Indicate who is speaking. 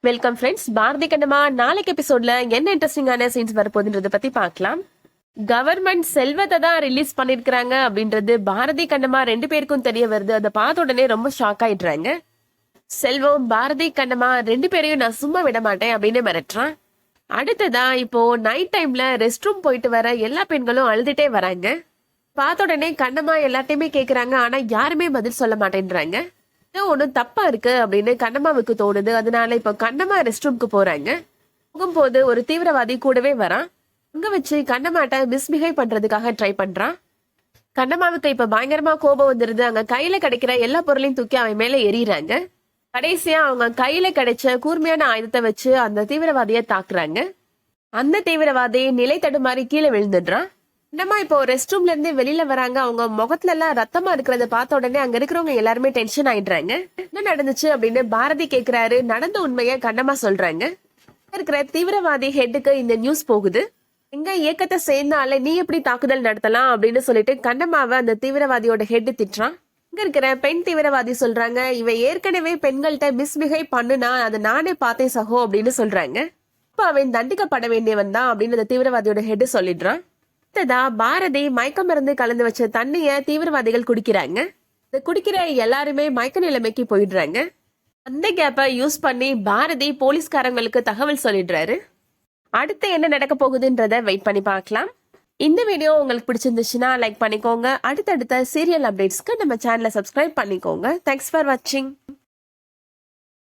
Speaker 1: Welcome friends. Bharathi Kannamma நாளைக்கு எபிசோட்ல என்ன இன்ட்ரெஸ்டிங்கான சீன்ஸ் வரப்போகுதுன்றத பத்தி பார்க்கலாம். கவர்மெண்ட் செல்வத்தை தான் ரிலீஸ் பண்ணிருக்காங்க அப்படின்றது பாரதி கண்ணம்மா 2 பேருக்கும் தெரிய வருது. அதை பார்த்த உடனே ரொம்ப ஷாக் ஆயிடுறாங்க. செல்வம் பாரதி கண்ணம்மா 2 பேரையும் நான் சும்மா விட மாட்டேன் அப்படின்னு மிரட்டுறான். அடுத்ததா இப்போ நைட் டைம்ல ரெஸ்ட் ரூம் போயிட்டு வர எல்லா பெண்களும் அழுதுட்டே வராங்க. பார்த்த உடனே கண்ணம்மா எல்லாத்தையுமே கேக்குறாங்க. ஆனா யாருமே பதில் சொல்ல மாட்டேன்றாங்க. ஏதோ ஒண்ணு தப்பா இருக்கு அப்படின்னு கண்ணம்மாவுக்கு தோணுது. அதனால இப்ப கண்ணம்மா ரெஸ்ட் ரூம்க்கு போறாங்க. போகும்போது ஒரு தீவிரவாதி கூடவே வரான். அங்க வச்சு கண்ணம்மாட்ட மிஸ்பிஹேவ் பண்றதுக்காக ட்ரை பண்றான். கண்ணம்மாவுக்கு இப்ப பயங்கரமா கோபம் வந்துருது. அங்க கையில கிடைக்கிற எல்லா பொருளையும் தூக்கி அவன் மேல எறிறாங்க. கடைசியா அவங்க கையில கிடைச்ச கூர்மையான ஆயுதத்தை வச்சு அந்த தீவிரவாதிய தாக்குறாங்க. அந்த தீவிரவாதி நிலை தடுமாறி கீழே விழுந்துடுறான். என்னமா இப்போ ரெஸ்ட் ரூம்ல இருந்து வெளியில வராங்க. அவங்க முகத்துல எல்லாம் ரத்தமா இருக்கிறத பார்த்த உடனே அங்க இருக்கிறவங்க எல்லாருமே டென்ஷன் ஆயிடுறாங்க. என்ன நடந்துச்சு அப்படின்னு பாரதி கேக்குறாரு. நடந்த உண்மைய கண்ணம்மா சொல்றாங்க. இருக்கிற தீவிரவாதி ஹெட்டுக்கு இந்த நியூஸ் போகுது. எங்க இயக்கத்தை சேர்ந்தால நீ எப்படி தாக்குதல் நடத்தலாம் அப்படின்னு சொல்லிட்டு கண்ணம்மாவை அந்த தீவிரவாதியோட ஹெட் திட்டுறான். இங்க இருக்கிற பெண் தீவிரவாதி சொல்றாங்க, இவன் ஏற்கனவே பெண்கள்கிட்ட மிஸ்பிஹேவ் பண்ணுனா அதை நானே பார்த்தேன் சகோ அப்படின்னு சொல்றாங்க. இப்ப அவன் தண்டிக்கப்பட வேண்டியவன் தான் அப்படின்னு அந்த தீவிரவாதியோட ஹெட் சொல்லிடுறான். அடுத்ததா பாரதி மயக்க மருந்து கலந்து வச்ச தண்ணிய தீவிரவாதிகள் குடிக்கிறாங்க. இந்த குடிக்கிற எல்லாருமே மயக்க நிலைமைக்கு போயிடுறாங்க. அந்த கேப்பை யூஸ் பண்ணி பாரதி போலீஸ்காரங்களுக்கு தகவல் சொல்லிடுறாரு. அடுத்து என்ன நடக்க போகுதுன்றத வெயிட் பண்ணி பார்க்கலாம். இந்த வீடியோ உங்களுக்கு பிடிச்சிருந்துச்சுன்னா லைக் பண்ணிக்கோங்க. அடுத்தடுத்த சீரியல் அப்டேட்ஸ்க்கு நம்ம சேனலை சப்ஸ்கிரைப் பண்ணிக்கோங்க. தேங்க்ஸ் ஃபார் வாட்சிங்.